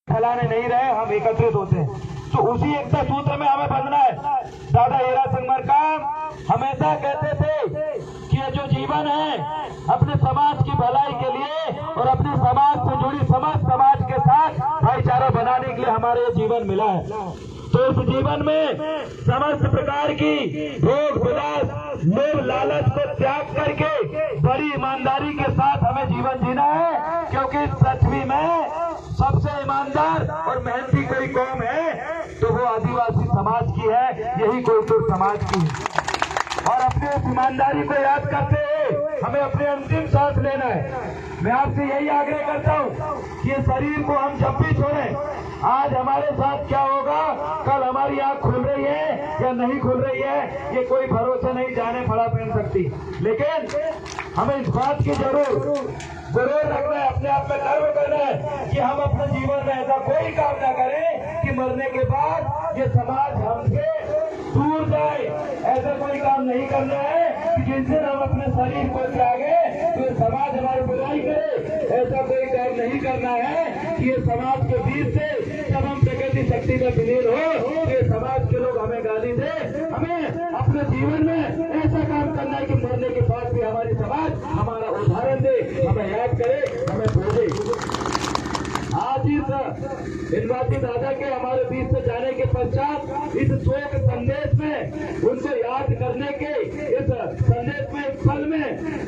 फैलाने नहीं रहे, हम एकत्रित होते हैं। तो उसी एकता सूत्र में हमें बंधना है। दादा हीरा सिंह मरकाम हमेशा कहते थे कि ये जो जीवन है अपने समाज की भलाई के लिए और अपने समाज से जुड़ी समस्त समाज के साथ भाईचारा बनाने के लिए हमारे ये जीवन मिला है। तो इस जीवन में समस्त प्रकार की भोग विलास लोभ लालच को त्याग करके बड़ी ईमानदारी के साथ हमें जीवन जीना है, क्योंकि इस पृथ्वी में सबसे ईमानदार और मेहनती कोई कौम है तो वो आदिवासी समाज की है, यही कोयतुर समाज की है। और अपने इस ईमानदारी को याद करते हुए हमें अपने अंतिम सांस लेना है। मैं आपसे यही आग्रह करता हूँ कि ये शरीर को हम जब भी छोड़ें, आज हमारे साथ क्या होगा, कल हमारी आंख खुल रही है या नहीं खुल रही है, ये कोई भरोसा नहीं, जाने फड़ा पहन सकती। लेकिन हमें इस बात की जरूर रखना है, अपने आप में गर्व करना है कि हम अपने जीवन में ऐसा कोई काम न करें कि मरने के बाद ये समाज हमसे दूर जाए। ऐसा कोई काम नहीं करना है कि जिस दिन हम अपने शरीर को त्यागे तो ये समाज हमारी बुराई करे। ऐसा कोई काम नहीं करना है कि ये समाज के बीच से जब हम प्रकृति शक्ति में विलीन हो तो ये समाज के लोग हमें गाली दे। हमें अपने जीवन में ऐसा काम करना है कि मरने के बाद भी हमारी समाज हमारा उदाहरण दे, हमें याद करे, हमें बोले। आज इस हिंदवासी दादा के हमारे बीच से जाने के पश्चात इस शोक संदेश में उनको याद करने के इस संदेश में इस पल में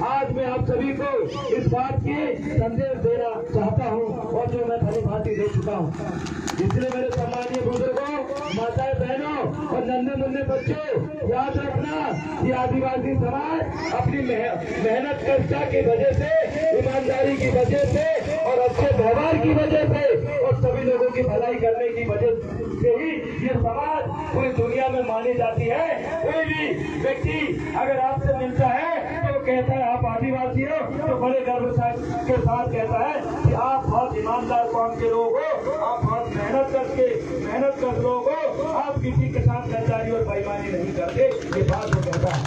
आज मैं आप सभी को इस बात की संदेश देना चाहता हूँ और जो मैं भली भांति दे चुका हूँ। इसलिए मेरे सम्मानीय बुजुर्गों, माताएं, बहनों और नन्हे मुन्ने बच्चों, याद रखना कि आदिवासी समाज अपनी मेहनत कष्टा की वजह से, ईमानदारी की वजह से और अच्छे व्यवहार की वजह से और सभी लोगों की भलाई करने की वजह से ही ये समाज पूरी दुनिया में मानी जाती है। कोई भी व्यक्ति अगर आपसे मिलता है तो कहता है आप आदिवासी हो, तो बड़े गर्व के साथ कहता है कि आप बहुत ईमानदार कौम के लोग हो, आप बहुत मेहनत कर लोग हो, आप किसी के साथ गद्दारी और बेईमानी नहीं करते, ये बात वो कहता है।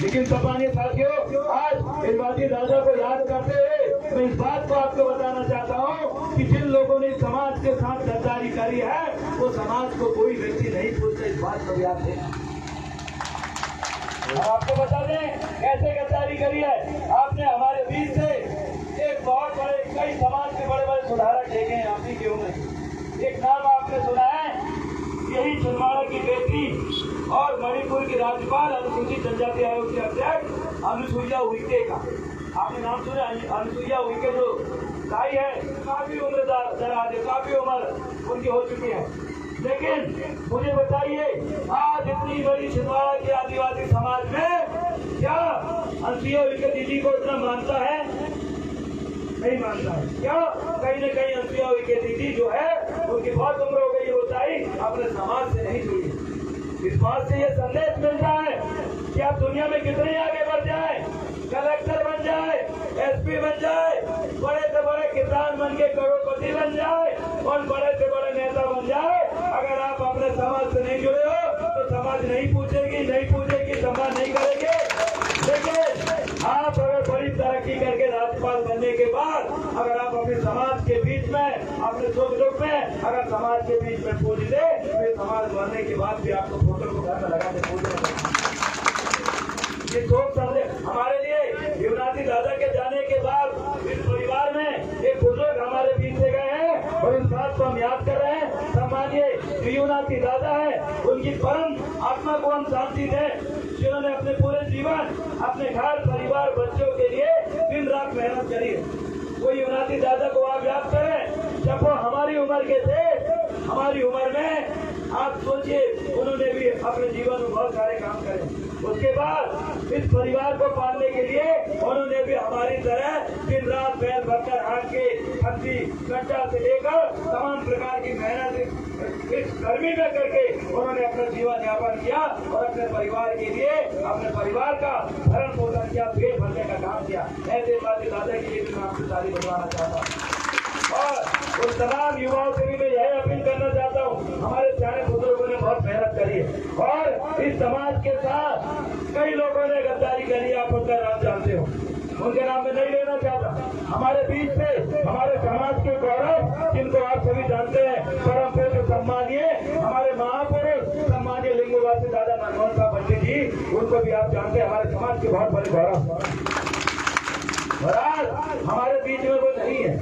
लेकिन सम्मानीय साथियों, आज हिंदवासी दादा को याद करते हुए मैं इस बात को आपको बताना चाहता हूँ कि जिन लोगों ने समाज के साथ गद्दारी करी है वो समाज को कोई व्यक्ति नहीं पूछता, इस बात को याद है। और आपको बता दें कैसे गद्दारी करी है। आपने हमारे बीच से एक बहुत बड़े, कई समाज के बड़े बड़े सुधारक देखे हैं आप ही के उम्र। एक नाम आपने सुना है, यही छिंदवाड़ा की बेटी और मणिपुर की राज्यपाल अनुसूचित जनजाति आयोग के अध्यक्ष अनुसुईया उइके का आपने नाम सुना। अनुसुईया उइके जो ताई है, काफी उम्र दराज है, काफी उम्र उनकी हो चुकी है। लेकिन मुझे बताइए, आज इतनी बड़ी छिंदवाड़ा के आदिवासी समाज में क्या अनुसुईया उइके दीदी को इतना मानता है? नहीं मानता है। क्या कहीं न कहीं अनुसुईया उइके दीदी जो है उनकी बहुत उम्र हो गई होता है, अपने समाज से नहीं जुड़ी। इस बात से ये संदेश मिलता है कि आप दुनिया में कितने आगे बढ़ जाए, कलेक्टर बन जाए, एसपी बन जाए, बड़े से बड़े किसान बन के करोड़पति बन जाए और बड़े से बड़े नेता बन जाए, अगर आप अपने समाज से नहीं जुड़े हो तो समाज नहीं पूछेगी, सम्मान नहीं करेंगे। लेकिन आप अगर बड़ी तरक्की करके राज्यपाल बनने के बाद अगर आप अपने समाज के बीच में, अपने सुख दुख में अगर समाज के बीच में पूछ दे तो समाज बनने के बाद भी आपको फोटो को घर में लगा के पूछना। ये सोच समझे हमारे लिए युवराजी दादा के जाने के बाद इस परिवार में एक बुजुर्ग हमारे बीच से गए हैं और इस बात को हम याद कर रहे हैं। सम्मानीय युवराजी दादा है, उनकी परम आत्मा को हम शांति दें, जिन्होंने अपने पूरे जीवन अपने घर परिवार बच्चों के लिए दिन रात मेहनत करी है। वो युवराजी दादा को आप याद करें, जब वो हमारी उम्र के थे, हमारी उम्र में आप सोचिए उन्होंने भी अपने जीवन में बहुत सारे काम करे। उसके बाद इस परिवार को पालने के लिए उन्होंने भी हमारी तरह दिन रात बैल भरकर हाथ के खत्ती कट्टा से लेकर तमाम प्रकार की मेहनत इस गर्मी में करके उन्होंने अपना जीवन यापन किया और अपने परिवार के लिए, अपने परिवार का भरण पोषण किया, पेट भरने का काम किया। ऐसे बात दादा के लिए मैं आपसे तारीफ बनवाना चाहता हूँ और उन तमाम युवाओं से भी मैं यही अपील करना चाहता हूँ, हमारे सारे बुजुर्गों ने बहुत मेहनत करी है और इस समाज के साथ कई लोगों ने गद्दारी करी, आप उनका नाम जानते हो, उनके नाम में नहीं लेना चाहता। हमारे बीच में हमारे समाज के गौरव जिनको आप सभी जानते हैं, परम पूज्य सम्मानीय हमारे महापुरुष सम्मानीय लिंगोवासी दादा मनमोहन साहब बट्टी जी, उनको भी आप जानते हैं, हमारे समाज के बहुत बड़े गौरव। और आज हमारे बीच में वो नहीं है।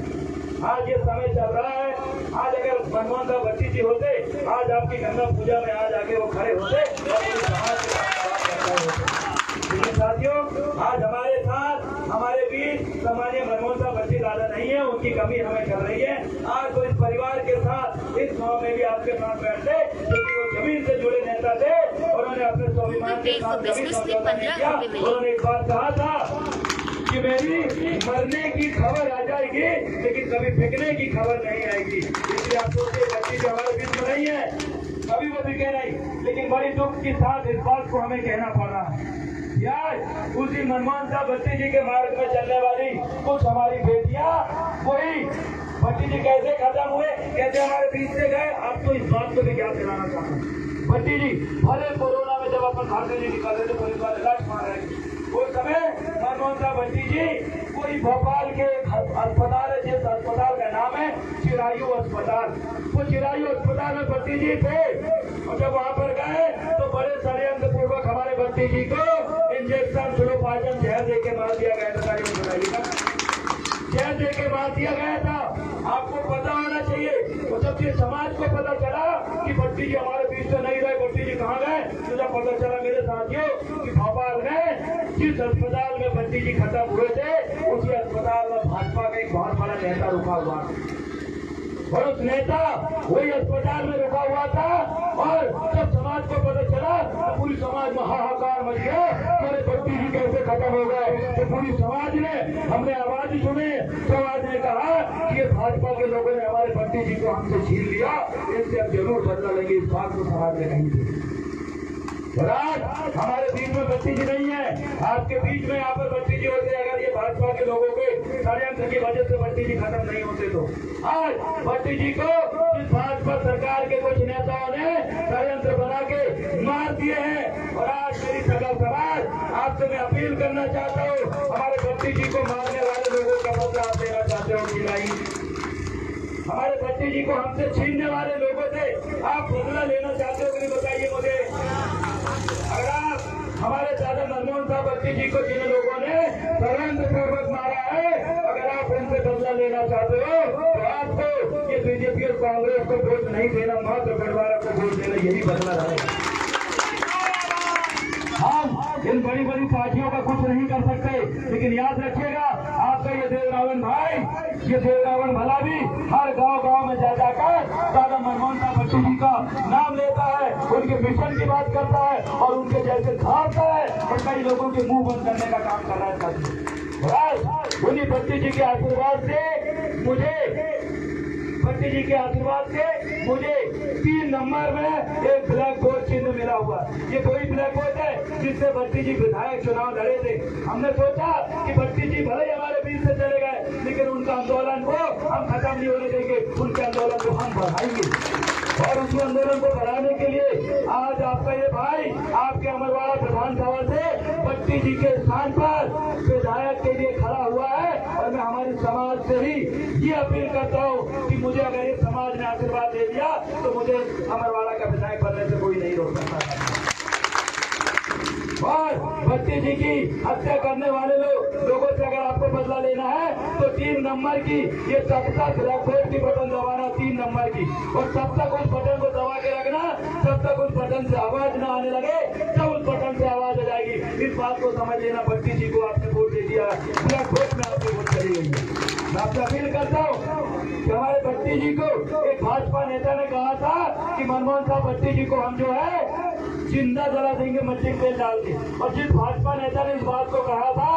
आज ये समय चल रहा है, आज अगर मनमोहन साहब बट्टी जी होते, आज आपकी गंगा पूजा में आज आके वो खड़े होते और पूरे समाज के साथ बात करते होते। लेकिन साथियों, आज हमारे साथ हमारे बीच सम्मानीय मनमोहन साहब बट्टी दादा नहीं है, उनकी कमी हमें चल रही है। आज वो इस परिवार के साथ इस गाँव में भी आपके साथ बैठते, क्योंकि वो जमीन से जुड़े नेता थे, उन्होंने अपने स्वाभिमान के साथ कभी समझौता नहीं किया। उन्होंने एक बात कहा था कि मेरी मरने की खबर आ जाएगी, लेकिन कभी फेंकने की खबर नहीं आएगी। इसलिए आप सोचिए, बच्ची जो हमारे बीच में नहीं है, कभी वो बिके नहीं, लेकिन बड़ी दुख के साथ इस बात को हमें कहना पड़ रहा है। यार उसी मनमोहन साहब बट्टी जी के मार्ग में चलने वाली कुछ हमारी बेटियां, वही बट्टी जी कैसे खत्म हुए, कैसे हमारे बीच से गए, आप तो इस बात को भी याद दिलाना चाहता हूँ। बट्टी जी भले कोरोना में जब अपन घर से नहीं निकल रहे थे, पुलिस वाले लाश मार रहे थे, उस समय मनमोहन साहब बट्टी जी कोई भोपाल के अस्पताल है, जिस अस्पताल का नाम है चिरायु अस्पताल, वो चिरायु अस्पताल में बट्टी जी थे। और जब वहाँ पर गए तो बड़े षड्यंत्र पूर्वक हमारे बट्टी जी को इंजेक्शन सुलोपाजन जहर दे के मार दिया गया था। बताइएगा, जहर दे के मार दिया गया था। आपको पता होना चाहिए। तो जब ये समाज को पता चला कि बट्टी जी हमारे बीच में नहीं रहे, बट्टी जी कहाँ गए, तो जब पता चला मेरे साथियों कि भोपाल में जिस अस्पताल में बट्टी जी खत्म हुए थे, उसी अस्पताल में भाजपा का एक बहुत बड़ा नेता रुका हुआ था, और उस नेता वही अस्पताल में रुका हुआ था। और जब समाज को पता चला तो पूरी समाज में हाहाकार मच गया, मेरे बट्टी जी कैसे खत्म हो गए। तो पूरी समाज ने, हमने आवाज सुनी, समाज ने कहा कि ये भाजपा के लोगों ने हमारे बट्टी जी को हमसे छीन लिया, इससे अब जरूर बदला लेंगे। इस बात को समाज ने कही थी। और आज हमारे बीच में बट्टी जी नहीं है, आपके बीच में यहाँ पर बट्टी जी होते। अगर ये भाजपा के लोगों के षड्यंत्र की वजह से बट्टी जी खत्म नहीं होते, तो आज बट्टी जी को इस भाजपा सरकार के कुछ नेताओं ने षड्यंत्र बना के मार दिए हैं। और आज मेरी सगा समाज आपसे मैं अपील करना चाहता हूँ, हमारे बट्टी जी को मारने वाले लोगों का बदला आप देना चाहते हो कि नहीं? हमारे बट्टी जी को हमसे छीनने वाले लोगों से आप बदला लेना चाहते हो कि नहीं, बताइए मुझे। अगर आप हमारे दादा मनमोहन साहब बट्टी जी को जिन लोगों ने षड्यंत्र पूर्वक मारा है, अगर आप उनसे बदला लेना चाहते हो तो आपको ये बीजेपी और कांग्रेस को वोट नहीं देना, मात्र गढ़वारा को वोट देना, यही बदला रहेगा। हम इन बड़ी बड़ी पार्टियों का कुछ नहीं कर सकते, लेकिन याद रखिएगा, आपका ये देवरावण भाई, ये देवरावण भला भी हर गांव में जा जाकर दादा मनमोहन साहब बट्टी जी का नाम लेता है, उनके मिशन की बात करता है और उनके जैसे झाड़ता है, और कई लोगों के मुंह बंद करने का काम कर रहा है साथियों। उन्हीं बट्टी जी के आशीर्वाद से मुझे 3 नंबर में एक ब्लैक बोर्ड चिन्ह मिला हुआ। ये वही ब्लैक बोर्ड है जिससे बट्टी जी विधायक चुनाव लड़े थे। हमने सोचा कि बट्टी जी भले हमारे बीच से चले गए, लेकिन उनका आंदोलन को हम खत्म नहीं होने देंगे, उनके आंदोलन को हम बढ़ाएंगे। और उसी आंदोलन को बढ़ाने के लिए आज आपका ये भाई आपके अमरवाड़ा विधानसभा से बट्टी जी के स्थान पर विधायक के लिए खड़ा हुआ है। और मैं हमारे समाज से ही ये अपील करता हूँ कि मुझे अगर इस समाज ने आशीर्वाद दे दिया तो मुझे अमरवाड़ा का विधायक बनने से कोई नहीं रोक सकता। और बट्टी जी की हत्या करने वाले लोगों से अगर आपको बदला लेना है तो 3 नंबर की ये तब तक ब्लैक बोर्ड की बटन दबाना, 3 नंबर की, और तब तक उस बटन को दबा के रखना जब तक उस बटन से आवाज न आने लगे, तब उस बटन से आवाज आ जाएगी। इस बात को समझ लेना, बट्टी जी को आपने वोट दे दिया, ब्लैक बोर्ड में आपकी वोट चली गई है। मैं आपसे अपील करता हूँ कि हमारे बट्टी जी को एक भाजपा नेता ने कहा था कि मनमोहन साहब बट्टी जी को हम जो है जिंदा जला देंगे मट्टी तेल डाल के। और जिस भाजपा नेता ने इस बात को कहा था,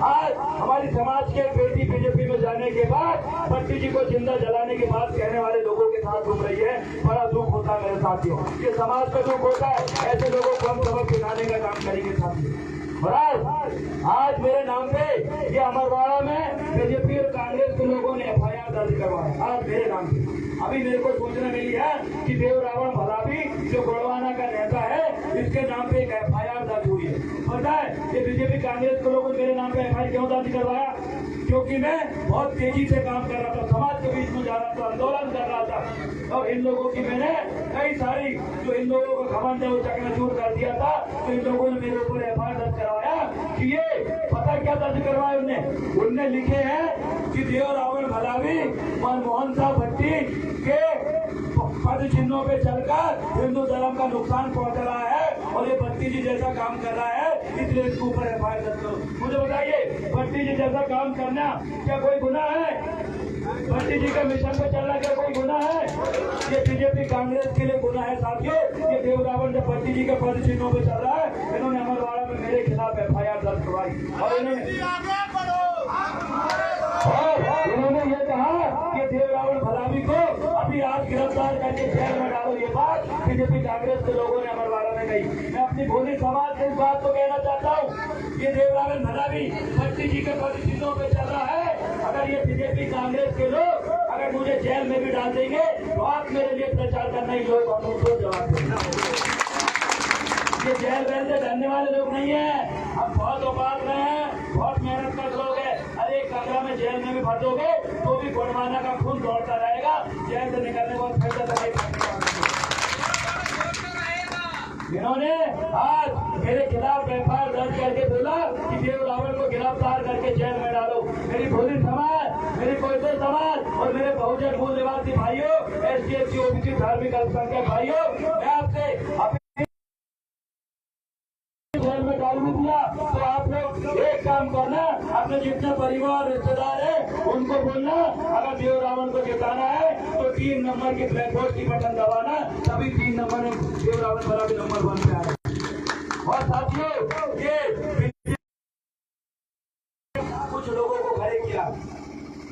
आज हमारी समाज के बेटी बीजेपी में जाने के बाद बट्टी जी को जिंदा जलाने की बात कहने वाले लोगों के साथ घूम रही है। बड़ा दुख होता है मेरे साथियों, ये समाज का दुख होता है। ऐसे लोगों को हम सबक सिखाने का काम करेंगे साथियों। और आज मेरे नाम पे ये अमरवाड़ा में बीजेपी और कांग्रेस के लोगों ने FIR दर्ज करवाया, आज मेरे नाम पे। अभी मेरे को सूचना मिली है कि देवरावण भला भी जो गोड़वाना का नेता है, इसके नाम पे एक FIR दर्ज हुई है। पता है ये बीजेपी कांग्रेस के लोगों ने मेरे नाम पे FIR क्यों दर्ज करवाया? क्योंकि मैं बहुत तेजी से काम कर रहा था, समाज के बीच में जा रहा था, आंदोलन कर रहा था। और इन लोगों की मैंने कई सारी जो इन लोगों का घमंड है वो चकनाचूर कर दिया था। तो इन लोगों ने मेरे ऊपर एफआईआर दर्ज करवाया कि ये पता क्या दर्ज करवाया उनने लिखे हैं कि देव रावण भलावी मनमोहन साहब भट्टी के पद चिन्हों पे चलकर हिंदू धर्म का नुकसान पहुंच रहा है और ये भट्टी जी जैसा काम कर रहा है, इसलिए इसके ऊपर एफआईआर दर्ज करो। मुझे बताइए, भट्टी जी जैसा काम करना क्या कोई गुनाह है? भट्टी जी के मिशन पे चलना क्या कोई गुनाह है? ये बीजेपी कांग्रेस के लिए गुनाह है साथियों। ये देव रावण जब भट्टी जी के पद चिन्हों पे चल रहा है, इन्होंने अमरवाड़ा में मेरे खिलाफ एफआईआर दर्ज करवाई और इन्होंने ये कहा कि देव रावण भलावी को अभी आज गिरफ्तार करके जेल में डालो। ये बात बीजेपी कांग्रेस के लोगों ने अमरवाड़ा में कही। मैं अपनी भोली समाज से इस बात को कहना चाहता हूँ, ये देव रावण भलावी भट्टी जी के पद चिन्हों पे चल रहा है। अगर ये बीजेपी कांग्रेस के लोग अगर मुझे जेल में भी डाल देंगे तो आप मेरे लिए प्रचार करना ही लोग हम उसको जवाब देंगे। ये जेल वेल से डरने वाले लोग नहीं है। हम बहुत औकात में हैं, बहुत मेहनत कर लोग हैं। अरे एक कमरा में जेल में भी फंसोगे तो भी गोडमाना का खून दौड़ता रहेगा। जेल से निकलने को फिर इन्होंने आज मेरे खिलाफ एफआईआर दर्ज करके बोला कि देव रावण को गिरफ्तार करके जेल में डालो। मेरी भोली समाज, मेरी कोयते समाज और मेरे बहुजन मूल निवासी भाइयों, एससी एसटी ओबीसी धार्मिक अल्पसंख्यक भाइयों, मैं आपसे जेल में डाल भी दिया तो आप लोग एक काम करना, अपने जितने परिवार रिश्तेदार है उनको बोलना अगर देव रावण को जिताना है तो 3 नंबर की ब्लैकबोर्ड की बटन दबाना, तभी 3 नंबर में देव रावण भला भी नंबर 1 पे आए। और साथियों, ये कुछ लोगों को खड़े किया,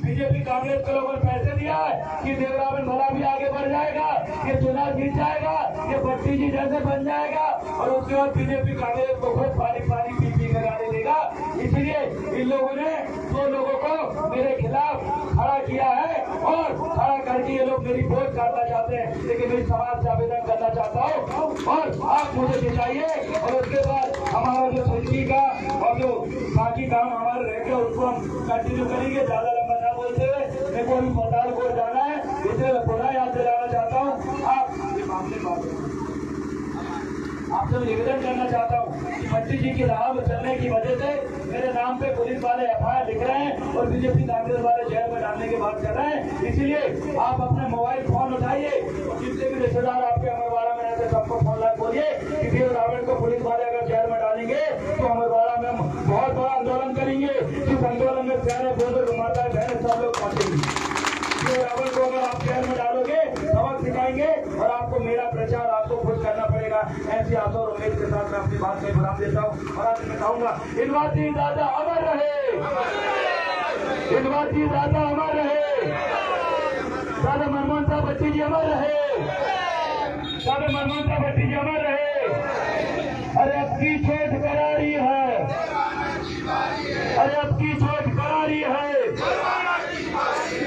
बीजेपी कांग्रेस के लोगों ने पैसे दिया है कि देव रावण भला भी आगे बढ़ जाएगा, ये चुनाव जीत जाएगा, ये भट्टी जी जैसे बन जाएगा और उसके बाद बीजेपी कांग्रेस को खुद पानी पी कर गाने देगा। इसलिए इन लोगों ने 2 लोगों को मेरे खिलाफ खड़ा किया है और खड़ा करके ये लोग मेरी वोट काटना चाहते हैं। लेकिन मेरी समाज से आवेदन करना चाहता हूँ और आप मुझे जिताइए और उसके बाद हमारा जो सिंधी का और जो बाकी काम हमारे रह गए उसको हम कंटिन्यू करेंगे। ज्यादा लंबा ना बोलते हुए मेरे को अभी पतालकोट जाना है, इसलिए मैं पुनः याद दिलाना चाहता हूँ। आप ये मामले आपसे निवेदन करना चाहता हूँ कि भट्टी जी की राह में चलने की वजह से मेरे नाम पे पुलिस वाले एफआईआर लिख रहे हैं और बीजेपी कांग्रेस वाले जेल में डालने की बात कर रहे हैं। इसलिए आप अपने मोबाइल फोन उठाइए और जितने भी रिश्तेदार आपके अमरवाड़ा में रहते सबको फोन लगा बोलिए कि देव रावण को पुलिस वाले अगर जेल में डालेंगे तो अमरवाड़ा में हम बहुत बड़ा आंदोलन करेंगे। इस आंदोलन में प्यारे बुजुर्ग माता बहन सब लोग पहुंचेंगे। देव रावण को अगर आप जेल में डालोगे सबक सिखाएंगे और आपको मेरा प्रचार आपको खुद करना पड़ेगा। ऐसी आशा और उम्मीद के साथ मैं अपनी बात में विराम देता हूँ और आज मैं कहूँगा इनवासी दादा अमर रहे, इनवासी दादा अमर रहे, दादा मनमोहन साहब भट्टी जी अमर रहे, दादा मनमोहन साहब भट्टी जी अमर रहे। अरे अब की चोट करारी है, अरे अब की चोट करारी है।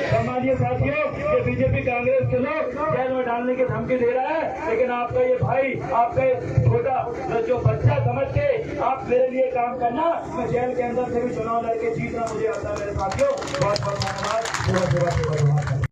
सम्मानिए साथियों, ये बीजेपी कांग्रेस के लोग जेल में डालने की धमकी दे रहा है, लेकिन आपका ये भाई, आपका ये छोटा जो बच्चा समझ के आप मेरे लिए काम करना, मैं जेल के अंदर से भी चुनाव लड़के जीतना मुझे आता है। मेरे साथियों बहुत बहुत धन्यवाद।